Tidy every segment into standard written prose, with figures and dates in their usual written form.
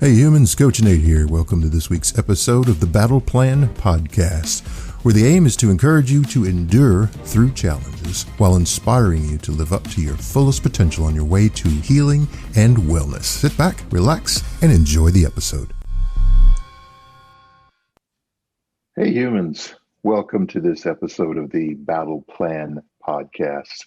Hey humans, Coach Nate here. Welcome to this week's episode of the Battle Plan Podcast, where the aim is to encourage you to endure through challenges while inspiring you to live up to your fullest potential on your way to healing and wellness. Sit back, relax, and enjoy the episode. Hey humans, welcome to this episode of the Battle Plan Podcast,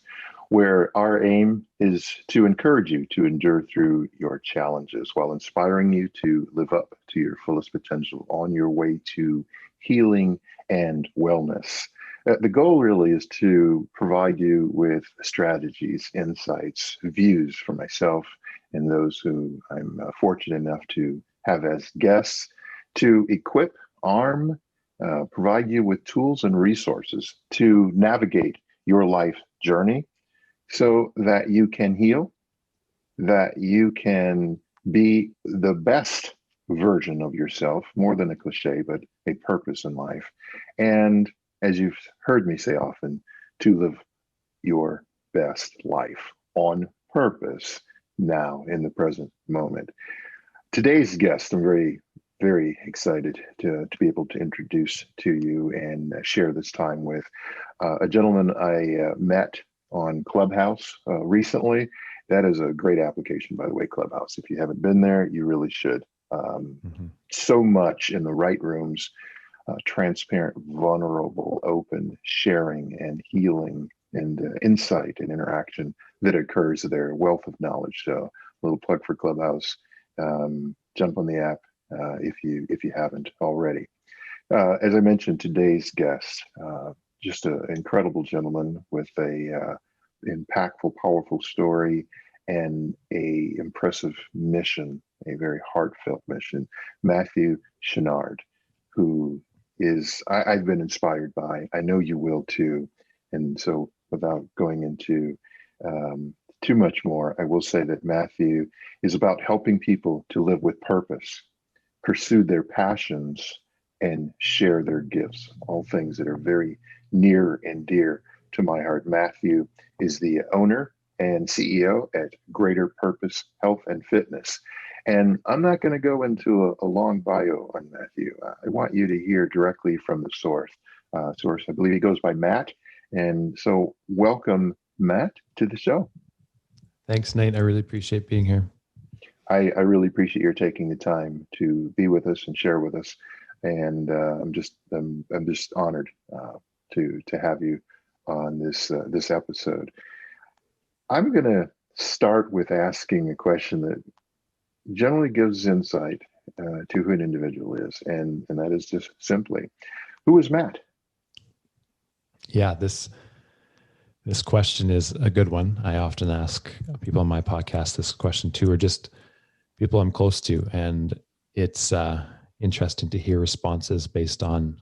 where our aim is to encourage you to endure through your challenges while inspiring you to live up to your fullest potential on your way to healing and wellness. The goal really is to provide you with strategies, insights, views for myself and those who I'm fortunate enough to have as guests to equip, arm, provide you with tools and resources to navigate your life journey so that you can heal, that you can be the best version of yourself, more than a cliche, but a purpose in life. And as you've heard me say often, to live your best life on purpose now in the present moment. Today's guest, I'm very excited to be able to introduce to you and share this time with a gentleman I met on Clubhouse recently. That is a great application, by the way, Clubhouse. If you haven't been there, you really should. So much in the right rooms, transparent, vulnerable, open, sharing and healing and insight and interaction that occurs there, wealth of knowledge. So a little plug for Clubhouse. Jump on the app if you haven't already. As I mentioned, today's guest, just an incredible gentleman with a impactful, powerful story and a impressive mission, a very heartfelt mission. Matthew Chenard, who is I've been inspired by. I know you will too. And so, without going into too much more, I will say that Matthew is about helping people to live with purpose, pursue their passions, and share their gifts, all things that are very near and dear to my heart. Matthew is the owner and CEO at Greater Purpose Health and Fitness. And I'm not going to go into a long bio on Matthew. I want you to hear directly from the source. I believe he goes by Matt. And so welcome, Matt, to the show. Thanks, Nate. I really appreciate being here. I really appreciate your taking the time to be with us and share with us. And I'm just honored to have you on this episode. I'm going to start with asking a question that generally gives insight to who an individual is, and that is just simply, who is Matt? Yeah, this question is a good one. I often ask people on my podcast this question too, or just people I'm close to, and it's interesting to hear responses based on,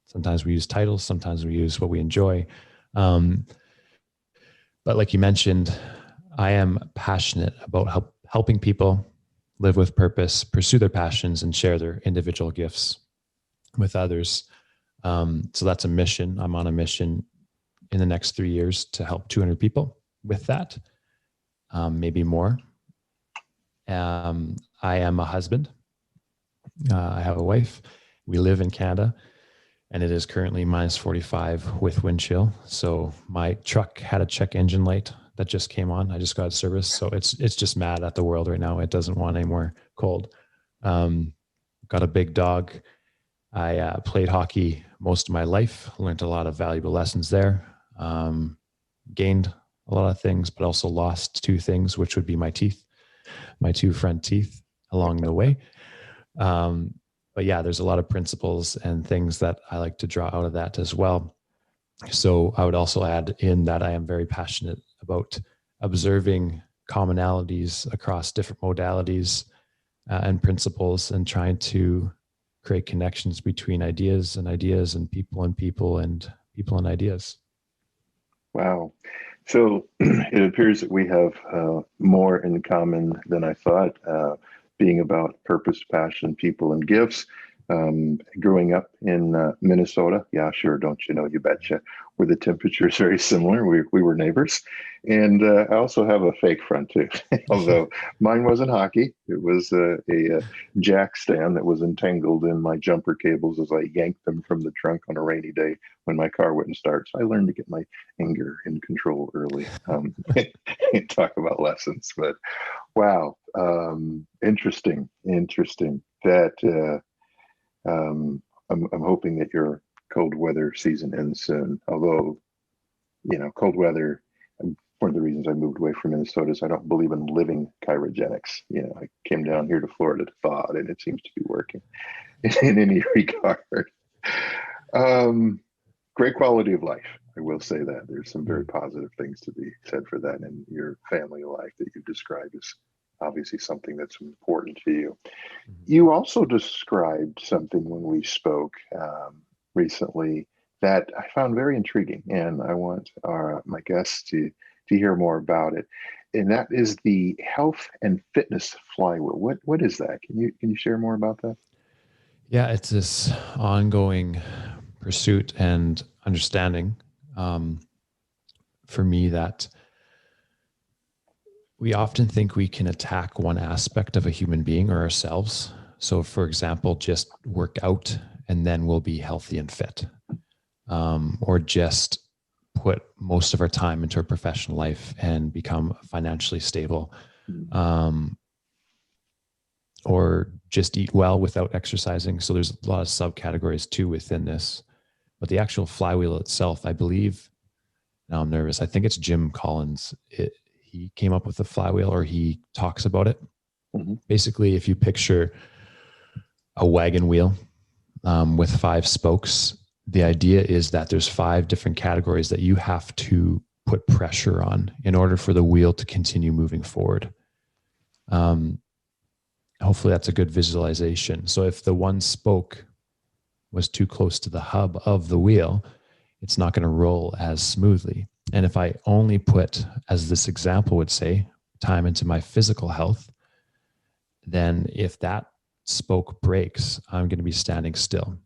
sometimes we use titles, sometimes we use what we enjoy. But like you mentioned, I am passionate about helping people live with purpose, pursue their passions, and share their individual gifts with others. So that's a mission. I'm on a mission in the next 3 years to help 200 people with that, maybe more. I am a husband. I have a wife. We live in Canada, and it is currently minus 45 with wind chill. So my truck had a check engine light that just came on. I just got service. So it's just mad at the world right now. It doesn't want any more cold. Got a big dog. I played hockey most of my life, learned a lot of valuable lessons there, gained a lot of things, but also lost 2 things, which would be my teeth, my 2 front teeth along the way. But yeah, there's a lot of principles and things that I like to draw out of that as well. So I would also add in that I am very passionate about observing commonalities across different modalities and principles, and trying to create connections between ideas and people and people and people and ideas. Wow. So it appears that we have more in common than I thought, being about purpose, passion, people, and gifts. Growing up in Minnesota, yeah, sure, don't you know, you betcha, where the temperature is very similar. We were neighbors. And I also have a fake front tooth, although mine wasn't hockey. It was a jack stand that was entangled in my jumper cables as I yanked them from the trunk on a rainy day when my car wouldn't start. So I learned to get my anger in control early. Talk about lessons, but wow, interesting. That I'm hoping that your cold weather season ends soon. Although, cold weather, one of the reasons I moved away from Minnesota is I don't believe in living chirogenics. I came down here to Florida to thaw it, and it seems to be working in any regard. Great quality of life. I will say that there's some very positive things to be said for that, and your family life that you've described is obviously something that's important to you. You also described something when we spoke recently that I found very intriguing, and I want my guests to hear more about it. And that is the health and fitness flywheel. What is that? Can you share more about that? Yeah, it's this ongoing pursuit and understanding for me that we often think we can attack one aspect of a human being or ourselves. So, for example, just work out and then we'll be healthy and fit, or just put most of our time into our professional life and become financially stable, or just eat well without exercising. So there's a lot of subcategories too within this, but the actual flywheel itself, I believe, now I'm nervous, I think it's Jim Collins. He came up with the flywheel, or he talks about it. Mm-hmm. Basically, if you picture a wagon wheel with 5 spokes, the idea is that there's 5 different categories that you have to put pressure on in order for the wheel to continue moving forward. Hopefully that's a good visualization. So if the one spoke was too close to the hub of the wheel, it's not going to roll as smoothly. And if I only put, as this example would say, time into my physical health, then if that spoke breaks, I'm going to be standing still.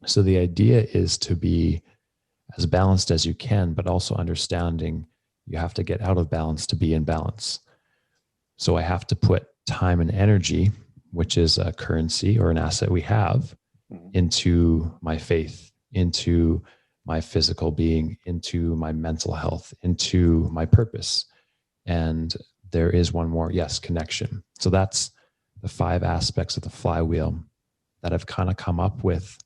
So the idea is to be as balanced as you can, but also understanding you have to get out of balance to be in balance. So I have to put time and energy, which is a currency or an asset we have, into my faith, into my physical being, into my mental health, into my purpose. And there is one more, yes, connection. So that's the 5 aspects of the flywheel that I've kind of come up with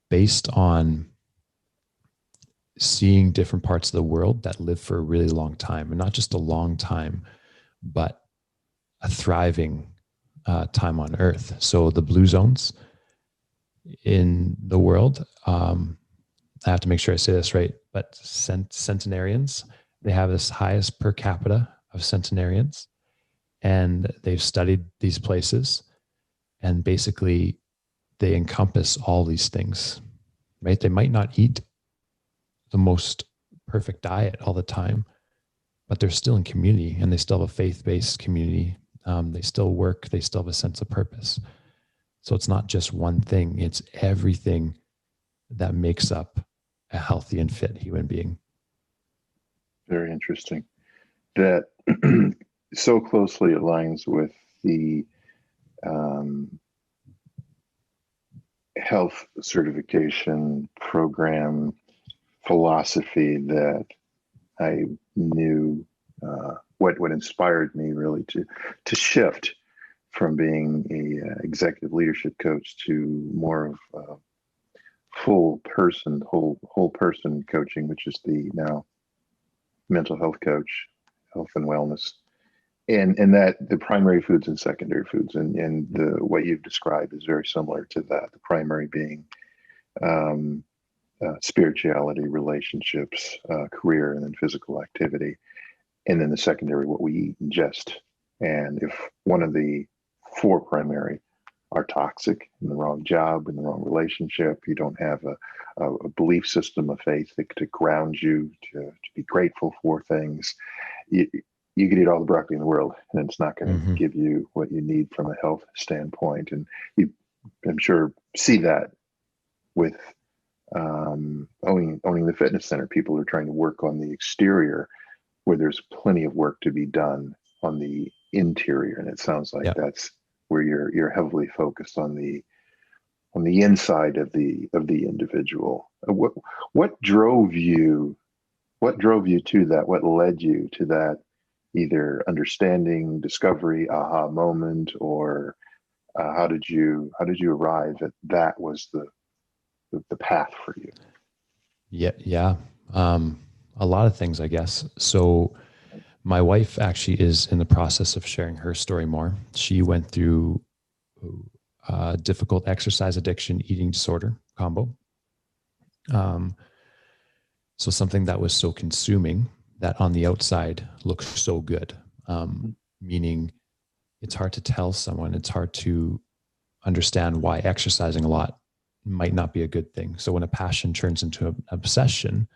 based on seeing different parts of the world that live for a really long time, and not just a long time, but a thriving time on Earth. So the blue zones in the world, I have to make sure I say this right, but centenarians, they have this highest per capita of centenarians, and they've studied these places, and basically they encompass all these things, right? They might not eat the most perfect diet all the time, but they're still in community, and they still have a faith-based community. They still work, they still have a sense of purpose. So it's not just one thing, it's everything that makes up a healthy and fit human being. Very interesting. That so closely aligns with the health certification program philosophy that I knew what inspired me really to shift from being a executive leadership coach to more of whole person coaching, which is the now mental health coach, health and wellness, and that the primary foods and secondary foods, and the what you've described is very similar to that. The primary being spirituality, relationships, career, and then physical activity, and then the secondary, what we eat and ingest. And if one of the 4 primary are toxic, in the wrong job, in the wrong relationship, you don't have a belief system of faith to ground you, to be grateful for things, you could eat all the broccoli in the world, and it's not going to give you what you need from a health standpoint. And you I'm sure, see that with owning the fitness center. People are trying to work on the exterior where there's plenty of work to be done on the interior. And it sounds like Yeah. that's where you're heavily focused on the inside of the individual. What drove you? What drove you to that? What led you to that? Either understanding, discovery, aha moment, or how did you arrive at that was the path for you? Yeah. A lot of things, I guess. So my wife actually is in the process of sharing her story more. She went through difficult exercise addiction, eating disorder combo. So something that was so consuming that on the outside looks so good, meaning it's hard to tell someone, it's hard to understand why exercising a lot might not be a good thing. So when a passion turns into an obsession,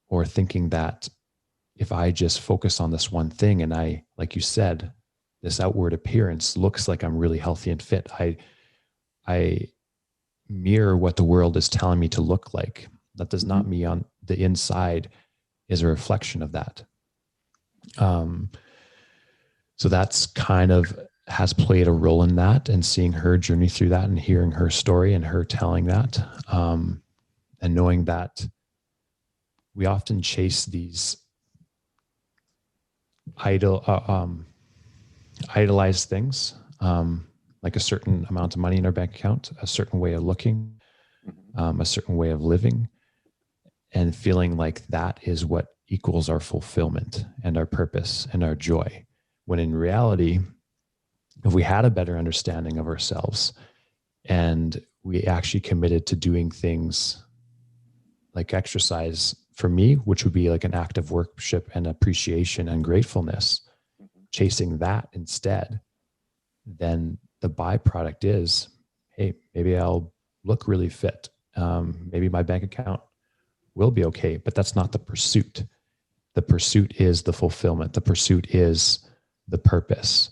or thinking that if I just focus on this one thing and I, like you said, this outward appearance looks like I'm really healthy and fit, I mirror what the world is telling me to look like. That does not mean on the inside is a reflection of that. So that's kind of has played a role in that, and seeing her journey through that and hearing her story and her telling that, and knowing that we often chase these idolized things, like a certain amount of money in our bank account, a certain way of looking, a certain way of living, and feeling like that is what equals our fulfillment and our purpose and our joy. When in reality, if we had a better understanding of ourselves and we actually committed to doing things like exercise, for me, which would be like an act of worship and appreciation and gratefulness, chasing that instead, then the byproduct is, hey, maybe I'll look really fit. Maybe my bank account will be okay, but that's not the pursuit. The pursuit is the fulfillment. The pursuit is the purpose.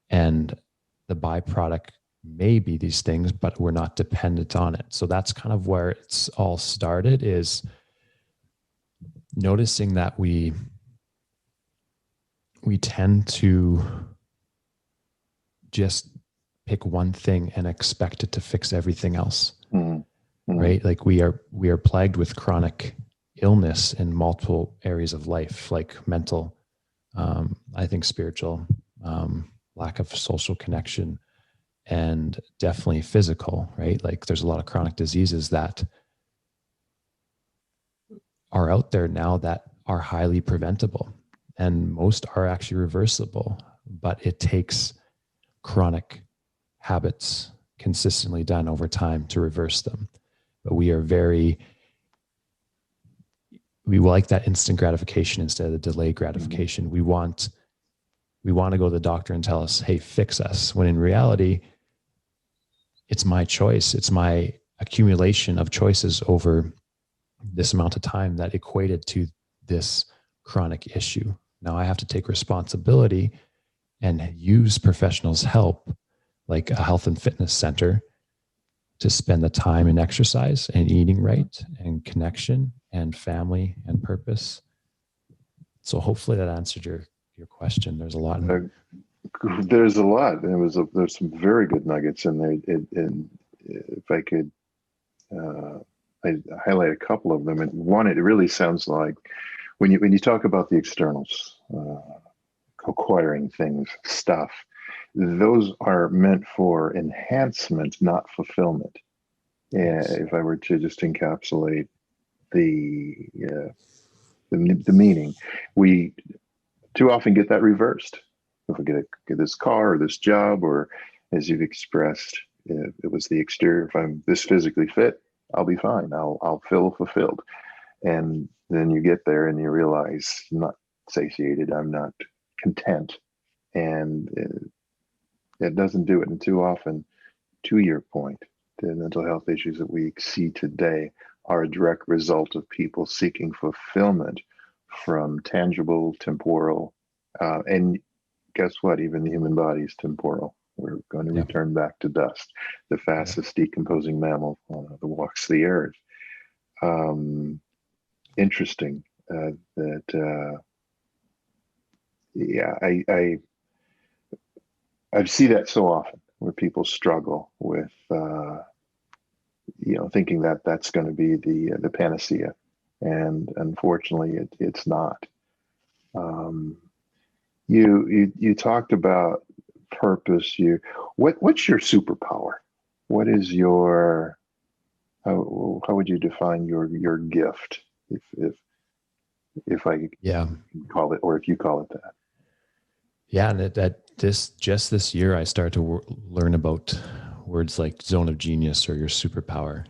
And the byproduct may be these things, but we're not dependent on it. So that's kind of where it's all started, is noticing that we tend to just pick one thing and expect it to fix everything else. Right? Like we are plagued with chronic illness in multiple areas of life, like mental, I think spiritual, lack of social connection, and definitely physical, right? Like there's a lot of chronic diseases that are out there now that are highly preventable, and most are actually reversible, but it takes chronic habits consistently done over time to reverse them. But we like that instant gratification instead of the delayed gratification. We want to go to the doctor and tell us, hey, fix us. When in reality, it's my choice. It's my accumulation of choices over this amount of time that equated to this chronic issue. Now I have to take responsibility and use professionals' help, like a health and fitness center, to spend the time in exercise and eating right and connection and family and purpose. So hopefully that answered your question. There's a lot. There's a lot. There's some very good nuggets in there. And if I could, I highlight a couple of them. And one, it really sounds like when you talk about the externals, acquiring things, stuff, those are meant for enhancement, not fulfillment. And if I were to just encapsulate the meaning, we too often get that reversed. If I get this car or this job, or as you've expressed, if it was the exterior. If I'm this physically fit, I'll be fine. I'll feel fulfilled. And then you get there and you realize I'm not satiated. I'm not content. And it doesn't do it. And too often, to your point, the mental health issues that we see today are a direct result of people seeking fulfillment from tangible, temporal, and guess what? Even the human body is temporal. We're going to Yeah. return back to dust, the fastest decomposing mammal that walks the earth. Interesting that, yeah, I see that so often where people struggle with, thinking that that's going to be the panacea, and unfortunately, it's not. Um, you talked about purpose. What's your superpower? What is your how would you define your gift, if I Yeah. call it, or if you call it that? Yeah. And this year, I started to learn about words like zone of genius or your superpower.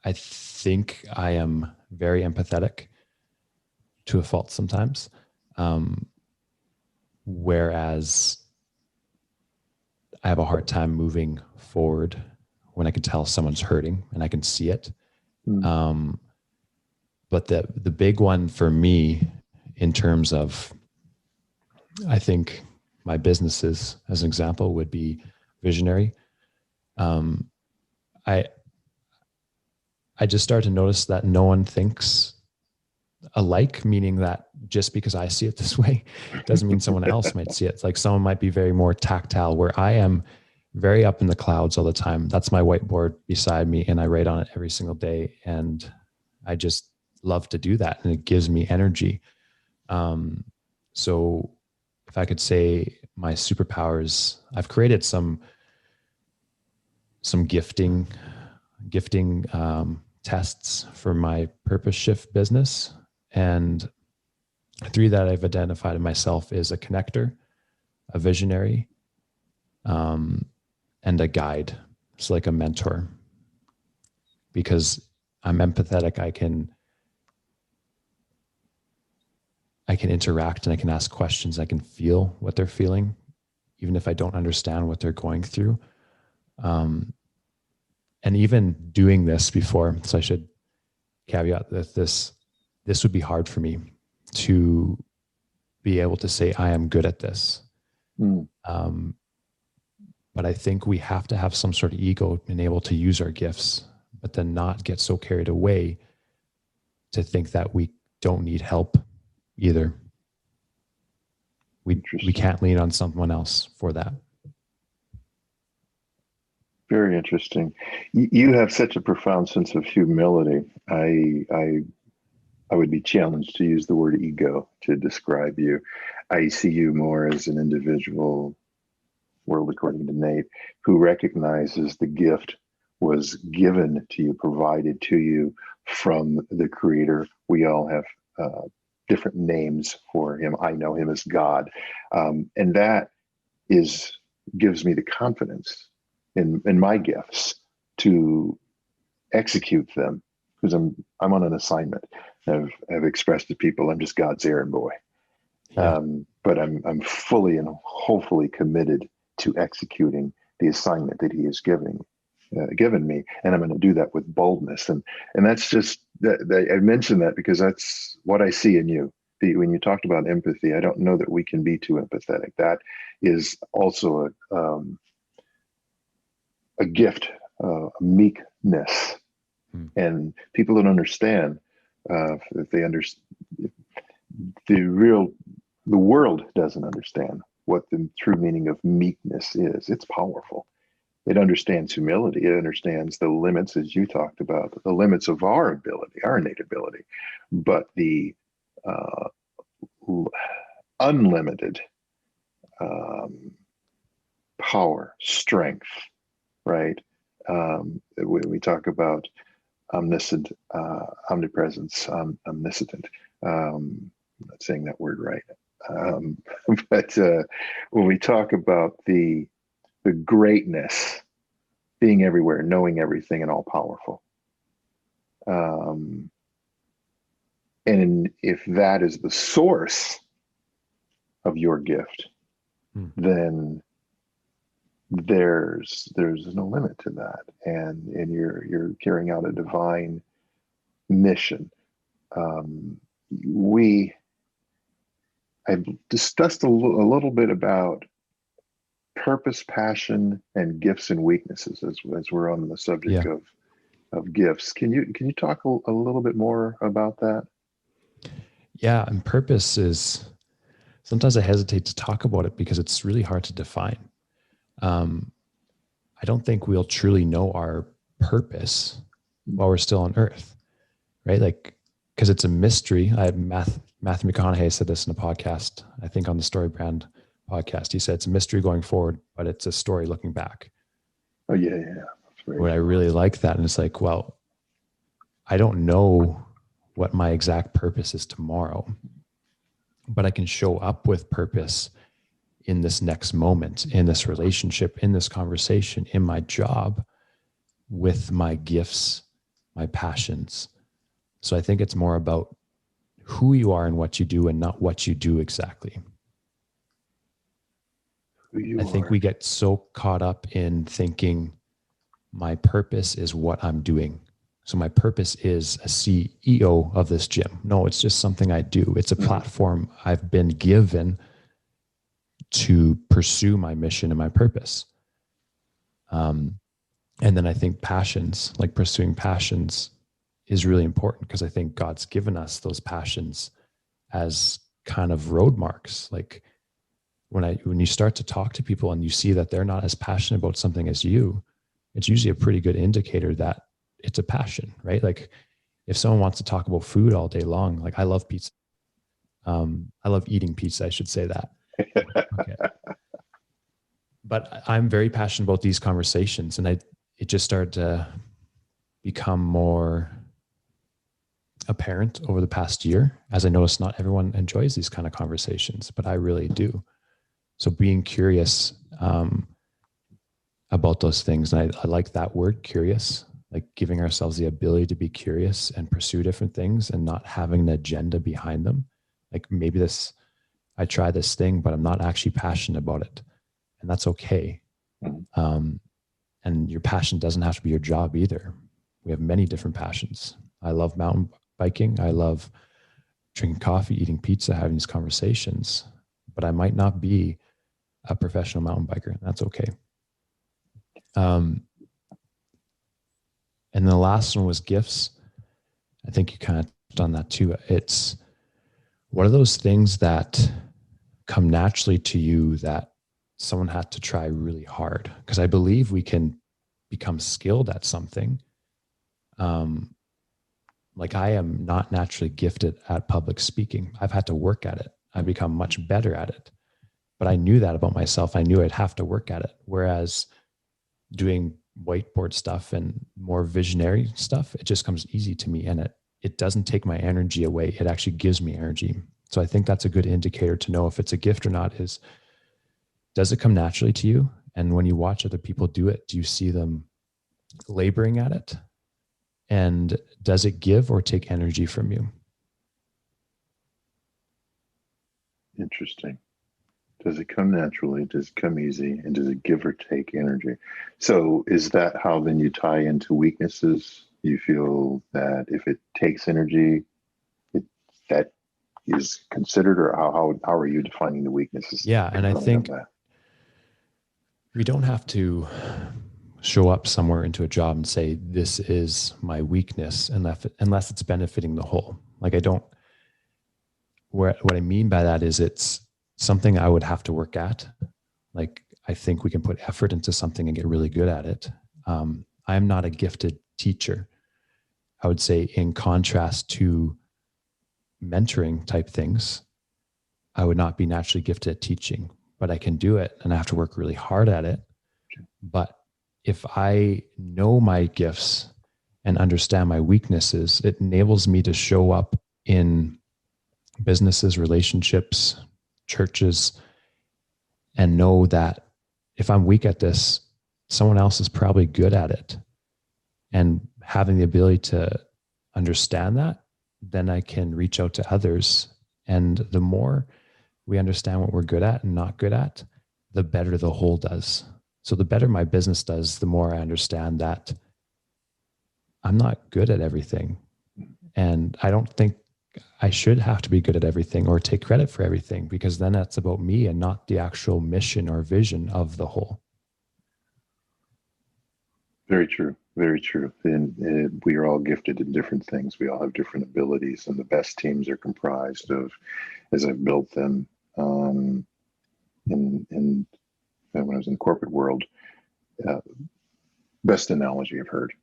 I think I am very empathetic to a fault sometimes. Whereas I have a hard time moving forward when I can tell someone's hurting and I can see it. Mm. But the big one for me in terms of, I think my businesses as an example would be visionary. I just started to notice that no one thinks alike, meaning that just because I see it this way doesn't mean someone else might see it. It's like someone might be very more tactile, where I am very up in the clouds all the time. That's my whiteboard beside me, and I write on it every single day. And I just love to do that, and it gives me energy. So if I could say my superpowers, I've created some gifting tests for my purpose shift business. And 3 that I've identified in myself is a connector, a visionary, and a guide. It's like a mentor. Because I'm empathetic, I can interact and I can ask questions. I can feel what they're feeling, even if I don't understand what they're going through. And even doing this before, so I should caveat that this would be hard for me to be able to say I am good at this. But I think we have to have some sort of ego and able to use our gifts, but then not get so carried away to think that we don't need help either. We can't lean on someone else for that. Very interesting. You have such a profound sense of humility. I would be challenged to use the word ego to describe you. I see you more as an individual, world according to Nate, who recognizes the gift was given to you, provided to you from the Creator. We all have different names for him. I know him as God. And that gives me the confidence in my gifts to execute them, because I'm on an assignment. I've expressed to people I'm just God's errand boy. Yeah. But I'm fully and hopefully committed to executing the assignment that he has given me, and I'm going to do that with boldness. And that's just that I mentioned that because that's what I see in you. When you talked about empathy, I don't know that we can be too empathetic. That is also a gift, a meekness. And people don't understand. If they understand, the world doesn't understand what the true meaning of meekness is. It's powerful. It understands humility. It understands the limits, as you talked about, the limits of our ability, our innate ability, but the unlimited power, strength, right? We talk about omniscient, omnipresence, omniscient. I'm not saying that word right. But when we talk about the greatness, being everywhere, knowing everything, and all powerful. And if that is the source of your gift, then there's no limit to that, and you're carrying out a divine mission. I've discussed a little bit about purpose, passion, and gifts and weaknesses as we're on the subject Yeah. of gifts. Can you talk a little bit more about that? Yeah. And purpose is, sometimes I hesitate to talk about it because it's really hard to define. I don't think we'll truly know our purpose while we're still on earth, right? Like, because it's a mystery. Matthew McConaughey said this in a podcast, I think on the Story Brand podcast. He said it's a mystery going forward, but it's a story looking back. Oh yeah. What I really like that. And it's like, well, I don't know what my exact purpose is tomorrow, but I can show up with purpose in this next moment, in this relationship, in this conversation, in my job, with my gifts, my passions. So I think it's more about who you are and what you do, and not what you do exactly. I think we get so caught up in thinking my purpose is what I'm doing. So my purpose is a CEO of this gym. No, it's just something I do. It's a platform I've been given to pursue my mission and my purpose. And then I think passions, like pursuing passions, is really important, because I think God's given us those passions as kind of road marks. Like when you start to talk to people and you see that they're not as passionate about something as you, it's usually a pretty good indicator that it's a passion, right? Like if someone wants to talk about food all day long, like I love pizza. I love eating pizza. I should say that. Okay. But I'm very passionate about these conversations, and it just started to become more apparent over the past year, as I noticed not everyone enjoys these kind of conversations, but I really do. So being curious about those things, and I like that word, curious, like giving ourselves the ability to be curious and pursue different things and not having an agenda behind them. Like maybe I try this thing, but I'm not actually passionate about it. And that's okay. And your passion doesn't have to be your job either. We have many different passions. I love mountain biking. I love drinking coffee, eating pizza, having these conversations, but I might not be a professional mountain biker, and that's okay. And the last one was gifts. I think you kind of touched on that too. It's what are those things that come naturally to you that someone had to try really hard? Because I believe we can become skilled at something. Like I am not naturally gifted at public speaking. I've had to work at it. I've become much better at it. But I knew that about myself. I knew I'd have to work at it. Whereas doing whiteboard stuff and more visionary stuff, it just comes easy to me, and it doesn't take my energy away. It actually gives me energy. So I think that's a good indicator to know if it's a gift or not, is does it come naturally to you? And when you watch other people do it, do you see them laboring at it? And does it give or take energy from you? Interesting. Does it come naturally? Does it come easy? And does it give or take energy? So is that how then you tie into weaknesses? You feel that if it takes energy, that is considered, or how are you defining the weaknesses? Yeah, and I think we don't have to show up somewhere into a job and say, this is my weakness, unless it's benefiting the whole. Like what I mean by that is it's something I would have to work at. Like I think we can put effort into something and get really good at it. I am not a gifted teacher. I would say in contrast to mentoring type things, I would not be naturally gifted at teaching, but I can do it and I have to work really hard at it. But if I know my gifts and understand my weaknesses, it enables me to show up in businesses, relationships, churches, and know that if I'm weak at this, someone else is probably good at it. And having the ability to understand that, then I can reach out to others. And the more we understand what we're good at and not good at, the better the whole does. So the better my business does, the more I understand that I'm not good at everything. And I don't think I should have to be good at everything or take credit for everything, because then that's about me and not the actual mission or vision of the whole. Very true. Very true. And we are all gifted in different things. We all have different abilities, and the best teams are comprised of, as I've built them, in when I was in the corporate world, best analogy I've heard.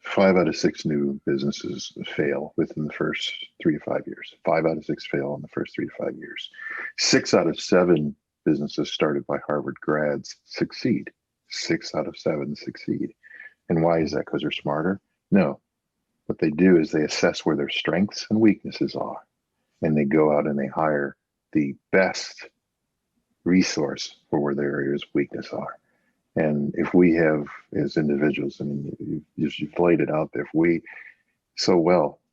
5 out of 6 new businesses fail within the first 3 to 5 years. 5 out of 6 fail in the first 3 to 5 years. 6 out of 7 businesses started by Harvard grads succeed. 6 out of 7 succeed. And why is that? Because they're smarter? No. What they do is they assess where their strengths and weaknesses are, and they go out and they hire the best resource for where their areas of weakness are. And if we have, as individuals, I mean, you've laid it out there,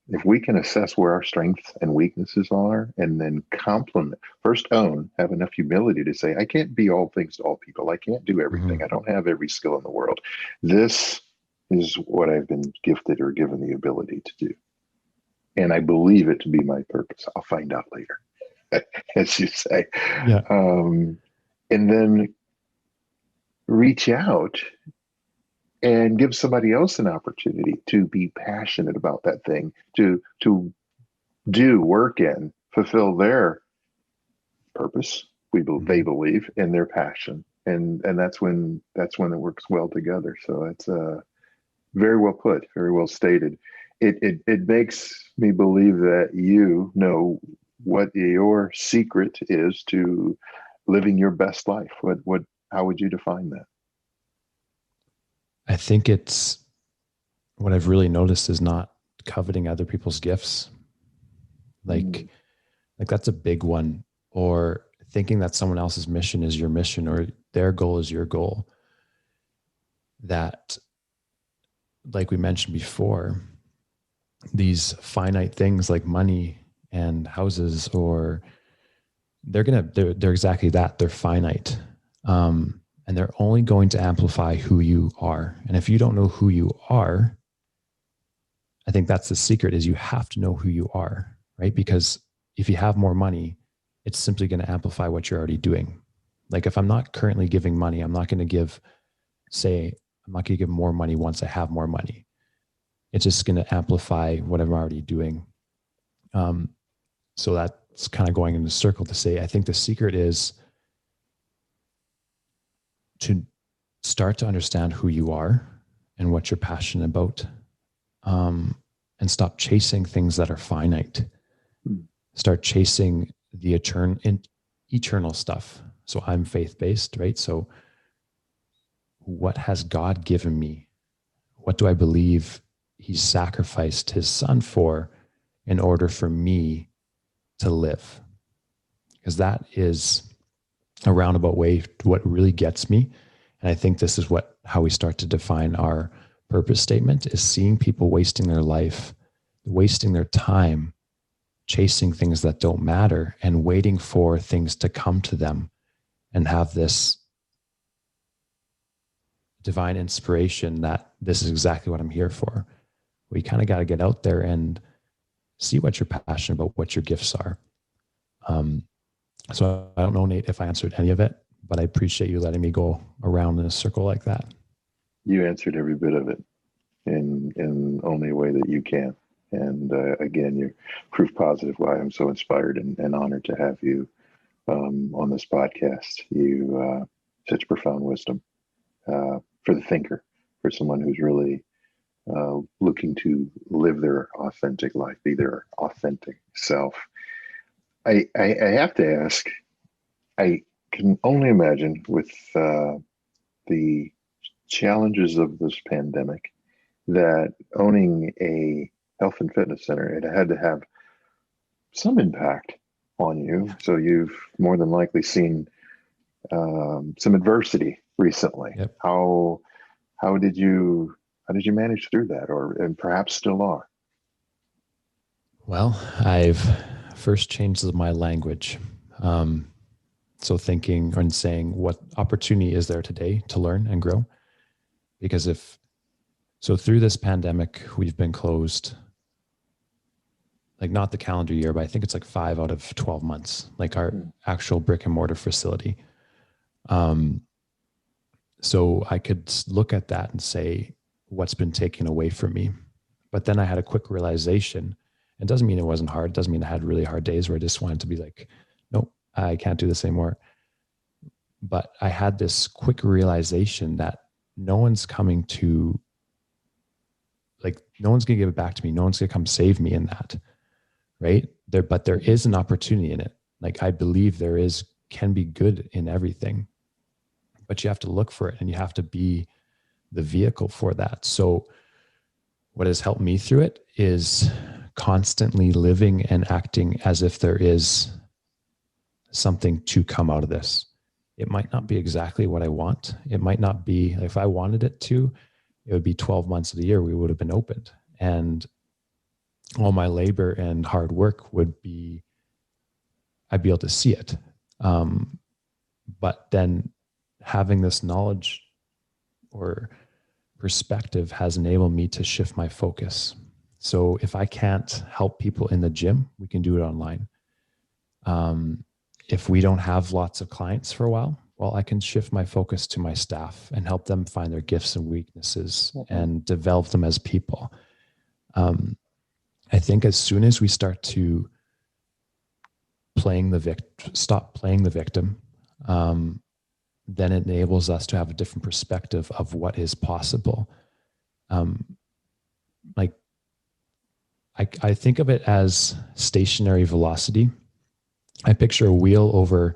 if we can assess where our strengths and weaknesses are, and then complement, first have enough humility to say, I can't be all things to all people. I can't do everything. I don't have every skill in the world. This is what I've been gifted or given the ability to do. And I believe it to be my purpose. I'll find out later, as you say. Yeah. And then reach out and give somebody else an opportunity to be passionate about that thing, to do work in, fulfill their purpose. They believe in their passion, and that's when it works well together. So it's very well put, very well stated. It makes me believe that you know what your secret is to living your best life. How would you define that? I think it's what I've really noticed is not coveting other people's gifts. Like that's a big one, or thinking that someone else's mission is your mission or their goal is your goal. That, like we mentioned before, these finite things like money and houses, or they're exactly that. They're finite. And they're only going to amplify who you are. And if you don't know who you are, I think that's the secret, is you have to know who you are, right? Because if you have more money, it's simply going to amplify what you're already doing. Like if I'm not currently giving money, I'm not going to give more money once I have more money. It's just going to amplify what I'm already doing. So that's kind of going in a circle to say, I think the secret is to start to understand who you are and what you're passionate about, and stop chasing things that are finite. Start chasing the eternal stuff. So I'm faith-based, right? So what has God given me? What do I believe he sacrificed his son for in order for me to live? Because that is a roundabout way what really gets me. And I think this is how we start to define our purpose statement, is seeing people wasting their life, wasting their time, chasing things that don't matter, and waiting for things to come to them, and have this divine inspiration that this is exactly what I'm here for. We kind of got to get out there and see what you're passionate about, what your gifts are. So I don't know, Nate, if I answered any of it, but I appreciate you letting me go around in a circle like that. You answered every bit of it in only a way that you can. And again, you're proof positive why I'm so inspired and honored to have you on this podcast. You such profound wisdom for the thinker, for someone who's really looking to live their authentic life, be their authentic self. I have to ask, I can only imagine with the challenges of this pandemic that owning a health and fitness center, it had to have some impact on you. So you've more than likely seen some adversity recently. Yep. How did you manage through that, and perhaps still are? Well, I've first changed my language. So thinking and saying, what opportunity is there today to learn and grow? Because through this pandemic, we've been closed like not the calendar year, but I think it's like 5 out of 12 months, like our actual brick and mortar facility. So I could look at that and say, what's been taken away from me? But then I had a quick realization. It doesn't mean it wasn't hard. It doesn't mean I had really hard days where I just wanted to be like, nope, I can't do this anymore. But I had this quick realization that no one's coming to, like, no one's going to give it back to me. No one's going to come save me in that. Right there, but there is an opportunity in it. Like, I believe can be good in everything, but you have to look for it and you have to be the vehicle for that. So what has helped me through it is constantly living and acting as if there is something to come out of this. It might not be exactly what I want. It might not be, if I wanted it to, it would be 12 months of the year we would have been opened. And all my labor and hard work I'd be able to see it. But then having this knowledge or perspective has enabled me to shift my focus. So if I can't help people in the gym, we can do it online. If we don't have lots of clients for a while, well, I can shift my focus to my staff and help them find their gifts and weaknesses and develop them as people. I think as soon as we start to stop playing the victim, then it enables us to have a different perspective of what is possible. Like I think of it as stationary velocity. I picture a wheel over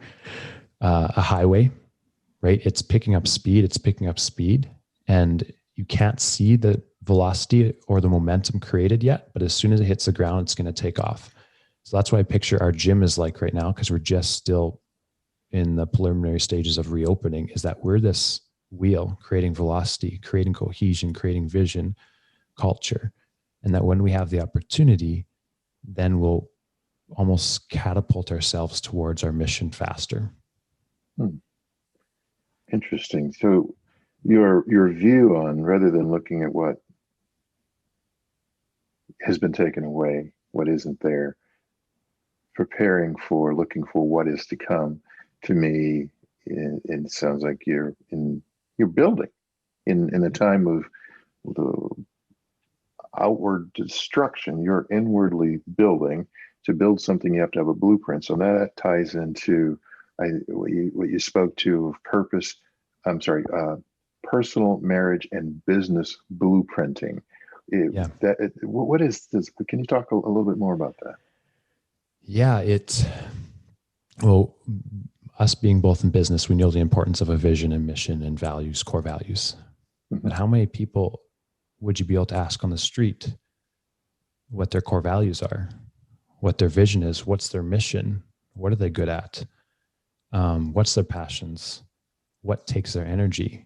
a highway, right? It's picking up speed, and you can't see the velocity or the momentum created yet, but as soon as it hits the ground, it's going to take off. So that's what I picture our gym is like right now, because we're just still in the preliminary stages of reopening, is that we're this wheel creating velocity, creating cohesion, creating vision, culture. And that when we have the opportunity, then we'll almost catapult ourselves towards our mission faster. Interesting. So your view on, rather than looking at what has been taken away, what isn't there, looking for what is to come, to me, it sounds like you're building in a time of the outward destruction. You're inwardly building. To build something, you have to have a blueprint. So that ties into what you spoke to of purpose. Personal, marriage, and business blueprinting. What is this? Can you talk a little bit more about that? Yeah, us being both in business, we know the importance of a vision and mission and values, core values. Mm-hmm. But how many people would you be able to ask on the street what their core values are, what their vision is, what's their mission, what are they good at, what's their passions, what takes their energy?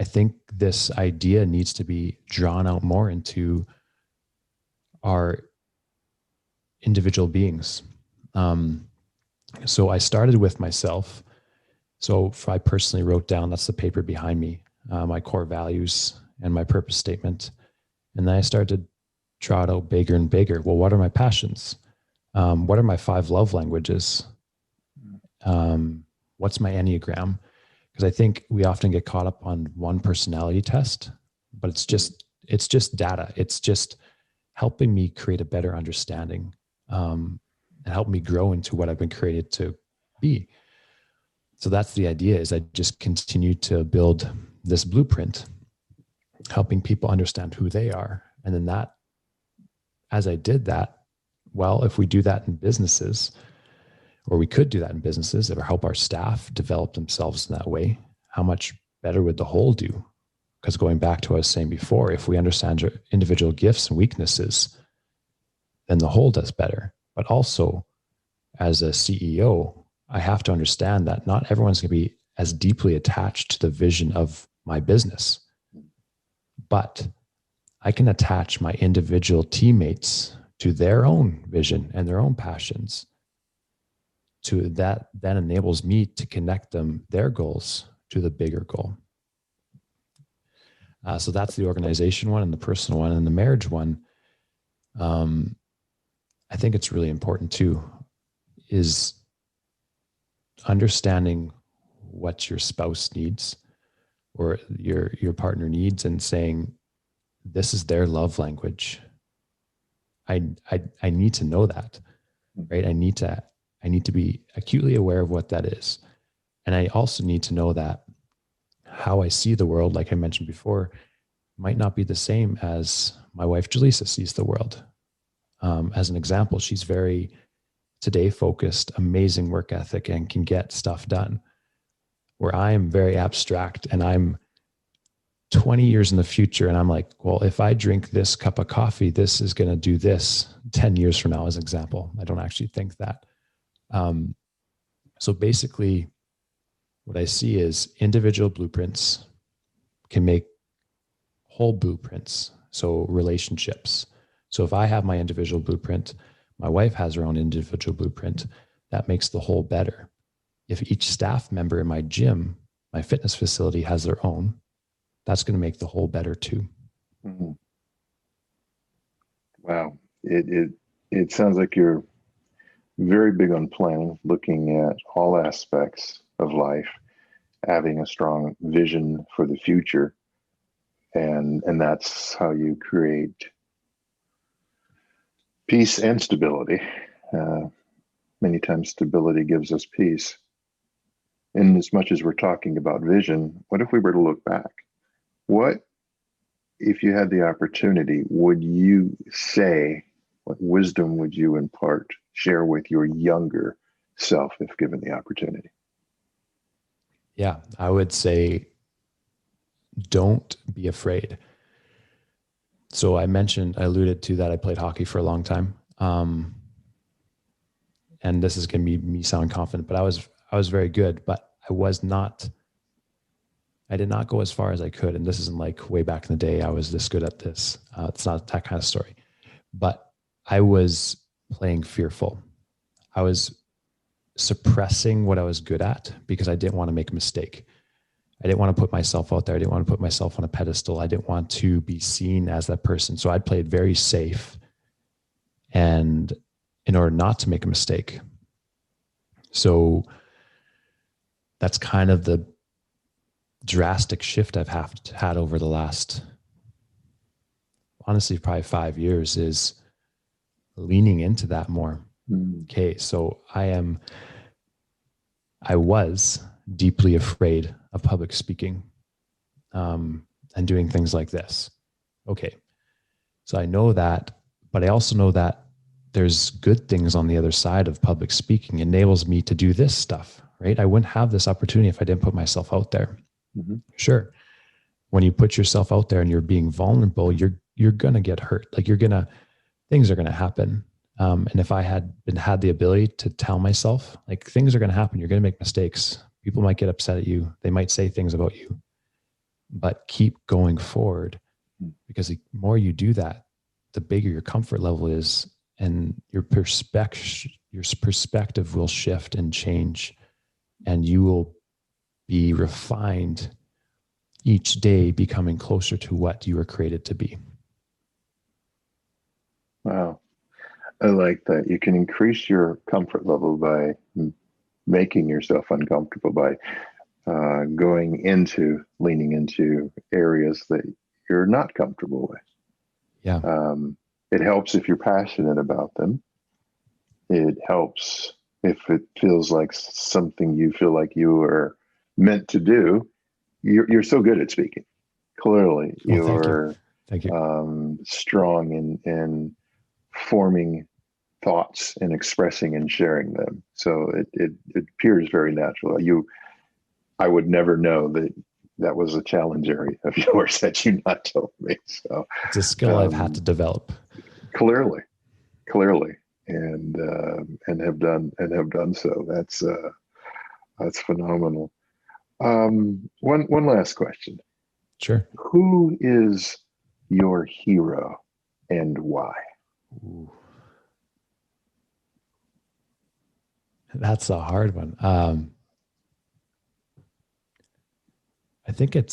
I think this idea needs to be drawn out more into our individual beings. So I started with myself. So if I personally wrote down, that's the paper behind me, my core values and my purpose statement. And then I started to draw it out bigger and bigger. Well, what are my passions? What are my 5 love languages? What's my Enneagram? Because I think we often get caught up on one personality test, but it's just data. It's just helping me create a better understanding, and help me grow into what I've been created to be. So that's the idea, is I just continue to build this blueprint, helping people understand who they are. And then that, as I did that, well, if we do that in businesses, or we could do that in businesses that help our staff develop themselves in that way, how much better would the whole do? Because going back to what I was saying before, if we understand your individual gifts and weaknesses, then the whole does better. But also, as a CEO, I have to understand that not everyone's going to be as deeply attached to the vision of my business. But I can attach my individual teammates to their own vision and their own passions. To that then enables me to connect them, their goals, to the bigger goal. So that's the organization one, and the personal one, and the marriage one. I think it's really important too, is understanding what your spouse needs or your partner needs and saying, this is their love language. I need to know that, right? I need to be acutely aware of what that is. And I also need to know that how I see the world, like I mentioned before, might not be the same as my wife, Jaleesa, sees the world. As an example, she's very today focused, amazing work ethic, and can get stuff done, where I am very abstract and I'm 20 years in the future. And I'm like, well, if I drink this cup of coffee, this is going to do this 10 years from now, as an example. I don't actually think that. So basically what I see is individual blueprints can make whole blueprints. So relationships. So if I have my individual blueprint, my wife has her own individual blueprint, that makes the whole better. If each staff member in my gym, my fitness facility, has their own, that's going to make the whole better too. Mm-hmm. Wow. It sounds like you're very big on planning, looking at all aspects of life, having a strong vision for the future. And that's how you create peace and stability. Many times stability gives us peace. And as much as we're talking about vision, what if we were to look back? What, if you had the opportunity, would you say, what wisdom would you impart, share with your younger self if given the opportunity? Yeah, I would say, don't be afraid. So I alluded to that I played hockey for a long time. And this is going to be me sound confident, but I was very good, but I did not go as far as I could. And this isn't like way back in the day, I was this good at this. It's not that kind of story, but I was playing fearful. I was suppressing what I was good at because I didn't want to make a mistake. I didn't want to put myself out there. I didn't want to put myself on a pedestal. I didn't want to be seen as that person. So I played very safe, and in order not to make a mistake. So that's kind of the drastic shift I've had over the last, honestly, probably 5 years, is leaning into that more. Okay. So I was deeply afraid of public speaking, and doing things like this. Okay. So I know that, but I also know that there's good things on the other side of public speaking. It enables me to do this stuff, right? I wouldn't have this opportunity if I didn't put myself out there. Mm-hmm. Sure. When you put yourself out there and you're being vulnerable, you're going to get hurt. Like things are going to happen. And if I had the ability to tell myself, like, things are going to happen, you're going to make mistakes. People might get upset at you. They might say things about you, but keep going forward, because the more you do that, the bigger your comfort level is, and your perspective will shift and change, and you will be refined each day, becoming closer to what you were created to be. Wow. I like that. You can increase your comfort level by making yourself uncomfortable, by leaning into areas that you're not comfortable with. Yeah. It helps if you're passionate about them. It helps if it feels like something you feel like you are meant to do. You're so good at speaking. Clearly, you're Thank you. Strong in forming thoughts and expressing and sharing them. So it appears very natural. I would never know that was a challenge area of yours had you not told me. So it's a skill I've had to develop. Clearly, and have done so. That's phenomenal. One last question. Sure. Who is your hero and why? Ooh. That's a hard one. I think I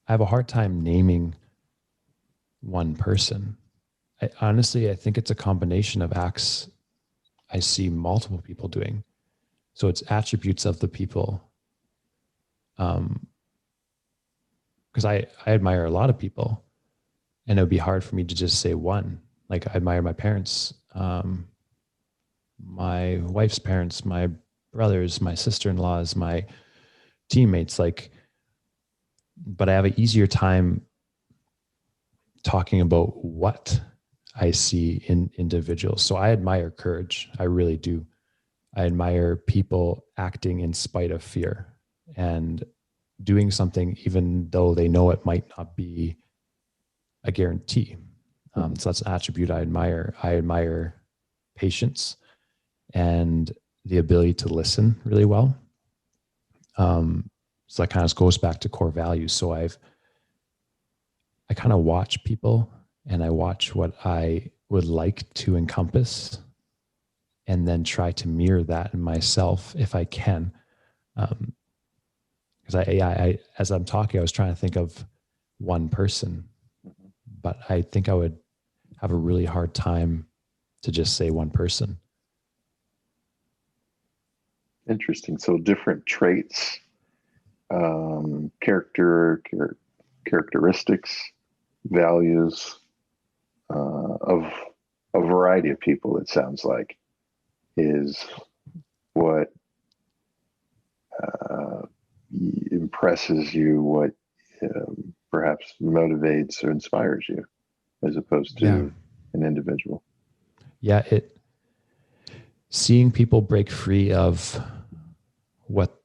have a hard time naming one person. Honestly, I think it's a combination of acts I see multiple people doing. So it's attributes of the people. Because I admire a lot of people, and it would be hard for me to just say one. Like, I admire my parents, my wife's parents, my brothers, my sister-in-laws, my teammates, like, but I have an easier time talking about what I see in individuals. So I admire courage. I really do. I admire people acting in spite of fear and doing something even though they know it might not be a guarantee. So that's an attribute I admire. I admire patience and the ability to listen really well. So that kind of goes back to core values. So I kind of watch people and I watch what I would like to encompass and then try to mirror that in myself if I can. Because I, as I'm talking, I was trying to think of one person, but I think I would have a really hard time to just say one person. Interesting. So different traits, characteristics, values of a variety of people, it sounds like, is what impresses you, what perhaps motivates or inspires you, as opposed to an individual. Yeah, seeing people break free of what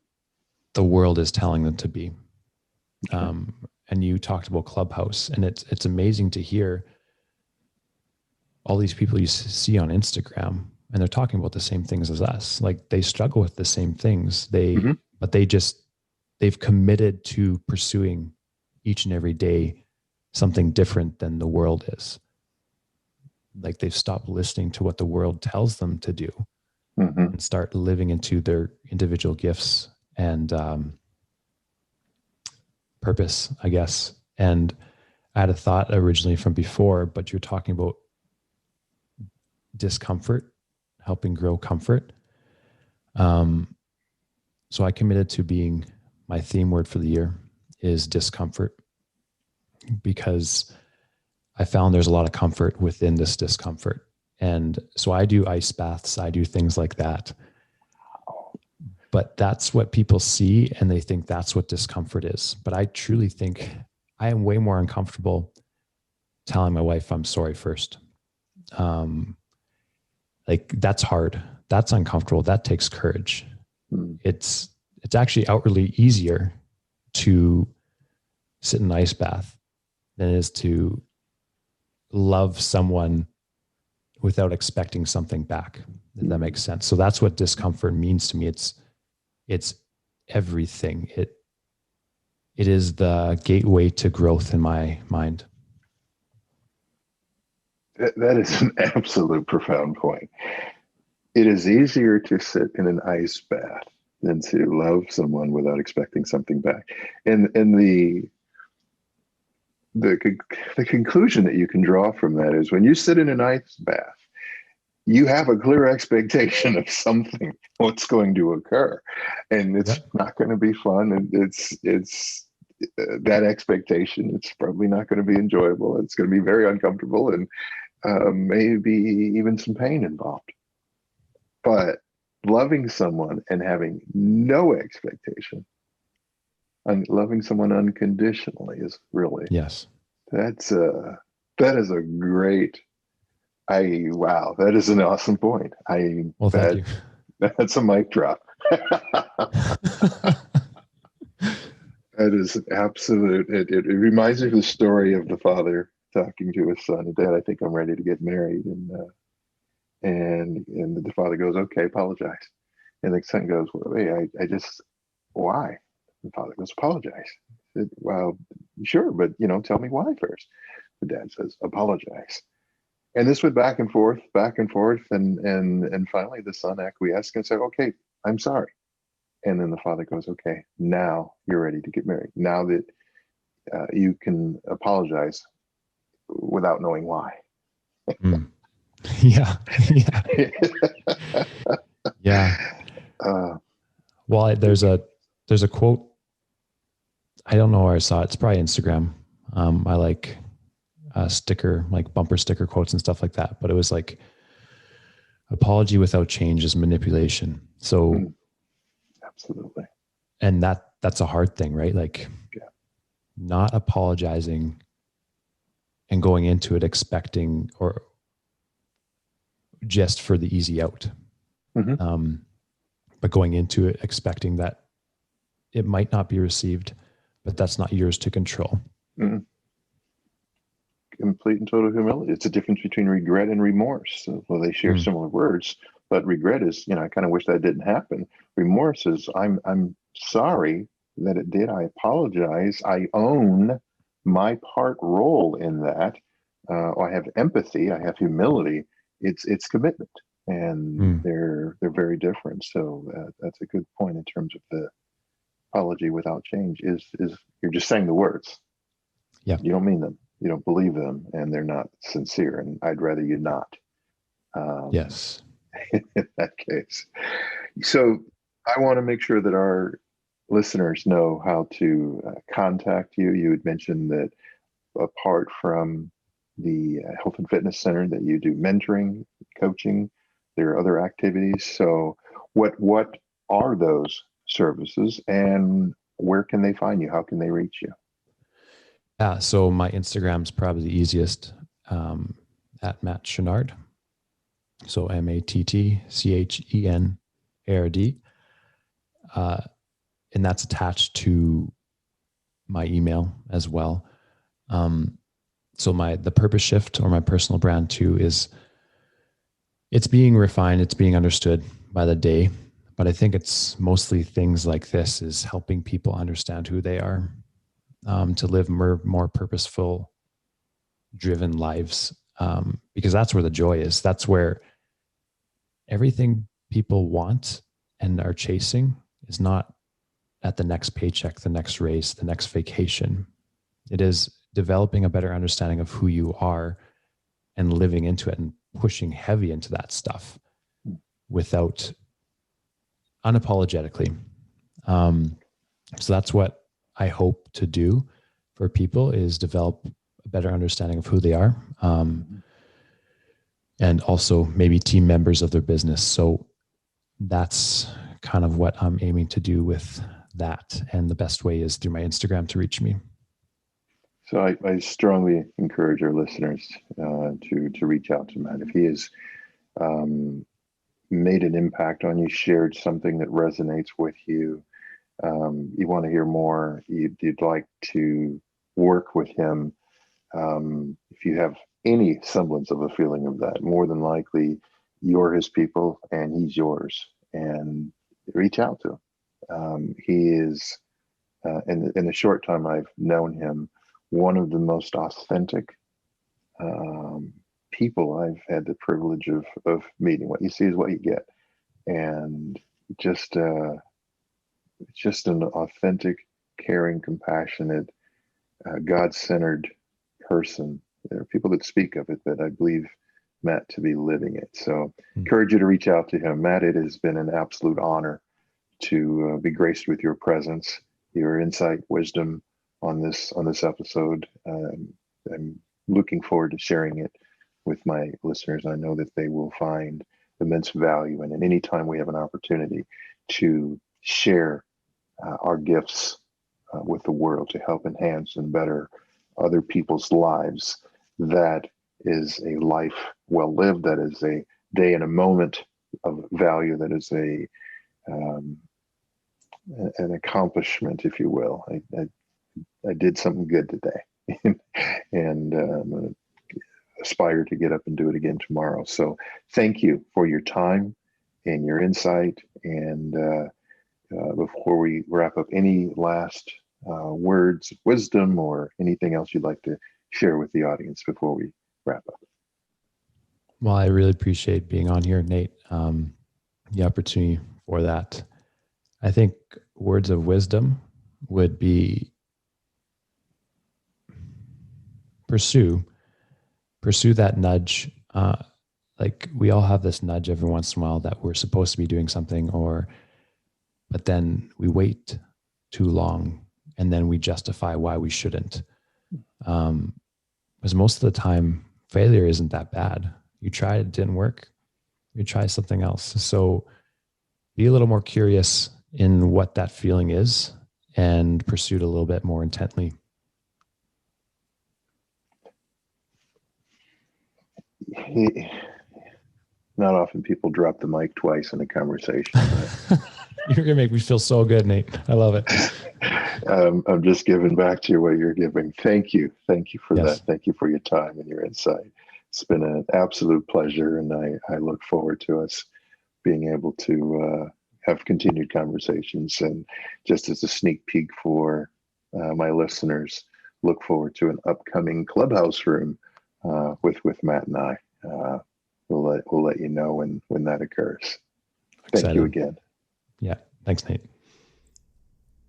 the world is telling them to be. And you talked about Clubhouse, and it's amazing to hear all these people you see on Instagram, and they're talking about the same things as us. Like, they struggle with the same things. But they've committed to pursuing each and every day something different than the world is. Like, they've stopped listening to what the world tells them to do and start living into their individual gifts and purpose, I guess. And I had a thought originally from before, but you're talking about discomfort, helping grow comfort. So I committed to being, my theme word for the year is discomfort, because I found there's a lot of comfort within this discomfort. And so I do ice baths, I do things like that. But that's what people see, and they think that's what discomfort is. But I truly think I am way more uncomfortable telling my wife I'm sorry first. Like, that's hard. That's uncomfortable. That takes courage. It's actually outwardly easier to sit in an ice bath than it is to love someone without expecting something back. If that makes sense. So that's what discomfort means to me. It's everything. It is the gateway to growth in my mind. That is an absolute profound point. It is easier to sit in an ice bath than to love someone without expecting something back. And the conclusion that you can draw from that is, when you sit in an ice bath, you have a clear expectation of something, what's going to occur, and it's not going to be fun. And it's that expectation. It's probably not going to be enjoyable. It's going to be very uncomfortable, and maybe even some pain involved. But loving someone and having no expectation, and loving someone unconditionally, is really, that is a great. Wow, that is an awesome point. Thank you. That's a mic drop. That is absolute. It reminds me of the story of the father talking to his son. Dad, I think I'm ready to get married. And the father goes, okay, apologize. And the son goes, well, hey, I just, why? The father goes, apologize. He said, well, sure, but tell me why first. The dad says, apologize. And this went back and forth, and finally the son acquiesced and said, okay, I'm sorry. And then the father goes, okay, now you're ready to get married. Now that you can apologize without knowing why. Mm. Yeah. Yeah. Well, there's a quote. I don't know where I saw it. It's probably Instagram. I like sticker, like bumper sticker quotes and stuff like that. But it was like, apology without change is manipulation. So, Absolutely. and that's a hard thing, right? Like, not apologizing and going into it expecting or just for the easy out. But going into it expecting that it might not be received, but that's not yours to control. Complete and total humility. It's a difference between regret and remorse. Well, they share similar words, but regret is, I kind of wish that didn't happen. Remorse is, I'm sorry that it did. I apologize. I own my role in that. I have empathy. I have humility. It's commitment, and they're very different. So that's a good point in terms of the apology without change. Is you're just saying the words. Yeah, you don't mean them. You don't believe them, and they're not sincere. And I'd rather you not. Yes. In that case. So I want to make sure that our listeners know how to contact you. You had mentioned that apart from the health and fitness center that you do mentoring, coaching, there are other activities. So what are those services, and where can they find you? How can they reach you? Yeah. So my Instagram's probably the easiest, at Matt Chenard. So MattChenard. And that's attached to my email as well. So the purpose shift, or my personal brand too, is it's being refined. It's being understood by the day, but I think it's mostly things like this, is helping people understand who they are, to live more purposeful, driven lives. Because that's where the joy is. That's where everything people want and are chasing is not at the next paycheck, the next raise, the next vacation. It is developing a better understanding of who you are and living into it and pushing heavy into that stuff without unapologetically. So that's what I hope to do for people, is develop a better understanding of who they are. And also maybe team members of their business. So that's kind of what I'm aiming to do with that. And the best way is through my Instagram to reach me. So I strongly encourage our listeners to reach out to Matt. If he has made an impact on you, shared something that resonates with you, you want to hear more, you'd like to work with him, if you have any semblance of a feeling of that, more than likely you're his people and he's yours, and reach out to him. He is, in the short time I've known him, one of the most authentic people I've had the privilege of meeting. What you see is what you get, and just an authentic, caring, compassionate, God-centered person. There are people that speak of it, but I believe Matt to be living it. So encourage you to reach out to him. Matt, it has been an absolute honor to be graced with your presence, your insight, wisdom on this episode. I'm looking forward to sharing it with my listeners. I know that they will find immense value in it. Anytime we have an opportunity to share our gifts with the world to help enhance and better other people's lives, that is a life well lived. That is a day and a moment of value. That is an accomplishment, if you will. I did something good today, and I'm going to aspire to get up and do it again tomorrow. So thank you for your time and your insight. And before we wrap up, any last words of wisdom or anything else you'd like to share with the audience before we wrap up? Well, I really appreciate being on here, Nate. The opportunity for that. I think words of wisdom would be pursue that nudge Like we all have this nudge every once in a while that we're supposed to be doing something, but then we wait too long and then we justify why we shouldn't. Because most of the time, failure isn't that bad. You tried, it didn't work. You try something else. So be a little more curious in what that feeling is and pursue it a little bit more intently. Not often people drop the mic twice in a conversation. You're going to make me feel so good, Nate. I love it. I'm just giving back to you what you're giving. Thank you. Thank you for Yes. that. Thank you for your time and your insight. It's been an absolute pleasure, and I look forward to us being able to have continued conversations. And just as a sneak peek for my listeners, look forward to an upcoming clubhouse room with Matt and I. We'll let you know when that occurs. Thank you again. Yeah. Thanks, Nate.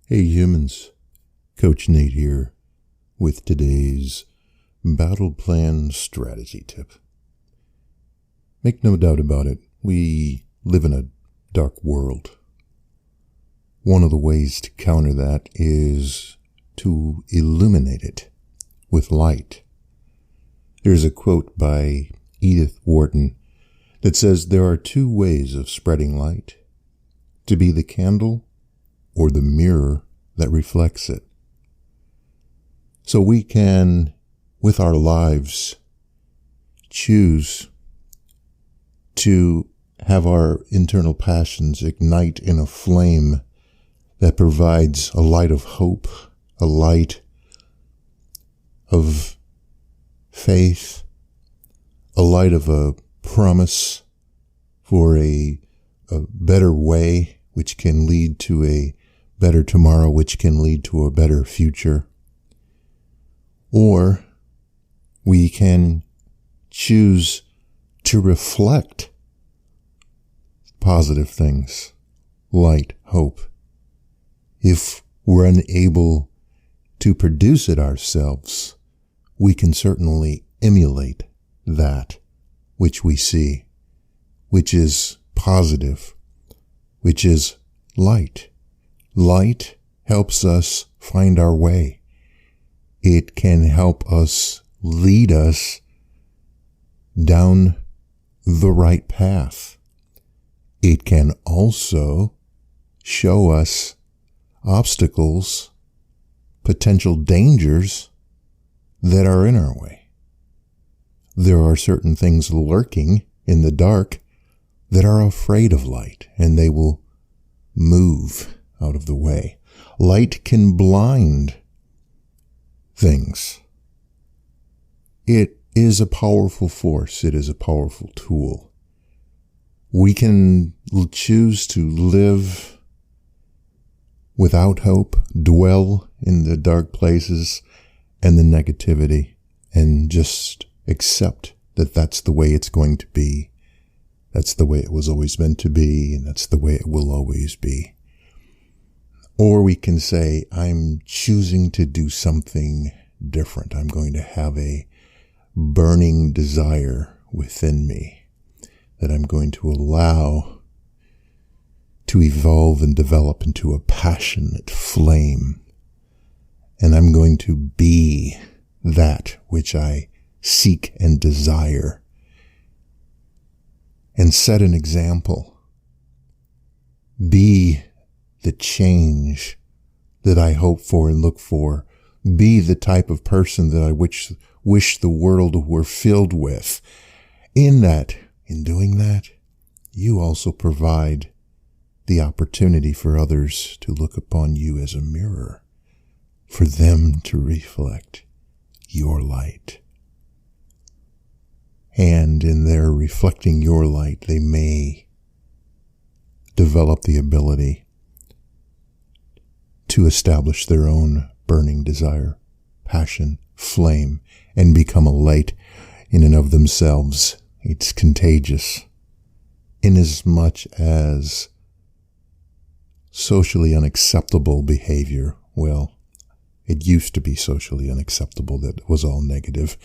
Hey humans, Coach Nate here with today's battle plan strategy tip. Make no doubt about it, we live in a dark world. One of the ways to counter that is to illuminate it with light. There's a quote by Edith Wharton that says there are two ways of spreading light: to be the candle or the mirror that reflects it. So we can, with our lives, choose to have our internal passions ignite in a flame that provides a light of hope, a light of faith, a light of a promise for a better way, which can lead to a better tomorrow, which can lead to a better future. Or we can choose to reflect positive things, light, hope. If we're unable to produce it ourselves, we can certainly emulate that which we see, which is positive, which is light. Light helps us find our way. It can help us lead us down the right path. It can also show us obstacles, potential dangers that are in our way. There are certain things lurking in the dark that are afraid of light, and they will move out of the way. Light can blind things. It is a powerful force. It is a powerful tool. We can choose to live without hope, dwell in the dark places and the negativity, and just accept that that's the way it's going to be. That's the way it was always meant to be, and that's the way it will always be. Or we can say, I'm choosing to do something different. I'm going to have a burning desire within me that I'm going to allow to evolve and develop into a passionate flame. And I'm going to be that which I seek and desire, and set an example. Be the change that I hope for and look for. Be the type of person that I wish the world were filled with. In doing that, you also provide the opportunity for others to look upon you as a mirror, for them to reflect your light. And in their reflecting your light, they may develop the ability to establish their own burning desire, passion, flame, and become a light in and of themselves. It's contagious, inasmuch as socially unacceptable behavior, well, it used to be socially unacceptable, that was all negative.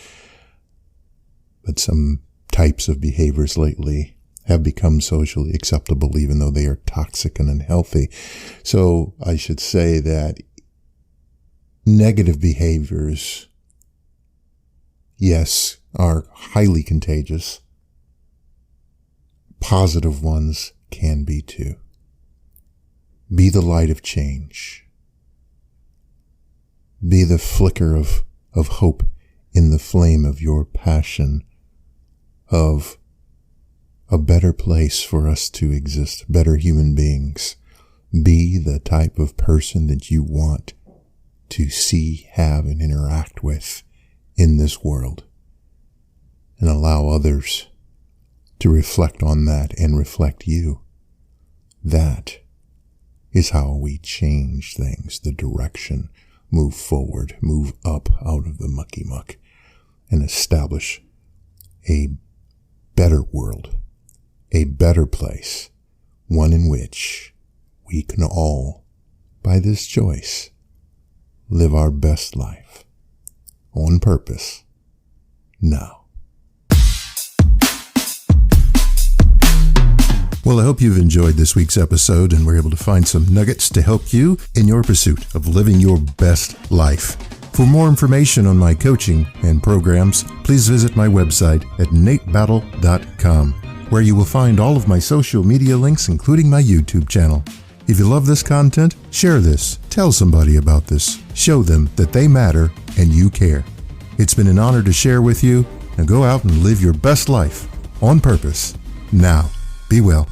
But some types of behaviors lately have become socially acceptable, even though they are toxic and unhealthy. So I should say that negative behaviors, yes, are highly contagious. Positive ones can be too. Be the light of change. Be the flicker of hope in the flame of your passion of a better place for us to exist, better human beings. Be the type of person that you want to see, have, and interact with in this world. And allow others to reflect on that and reflect you. That is how we change things, the direction, move forward, move up out of the mucky muck, and establish a better world, a better place, one in which we can all, by this choice, live our best life on purpose now. Well, I hope you've enjoyed this week's episode and were able to find some nuggets to help you in your pursuit of living your best life. For more information on my coaching and programs, please visit my website at natebattle.com, where you will find all of my social media links, including my YouTube channel. If you love this content, share this, tell somebody about this, show them that they matter and you care. It's been an honor to share with you. Now go out and live your best life on purpose now. Be well.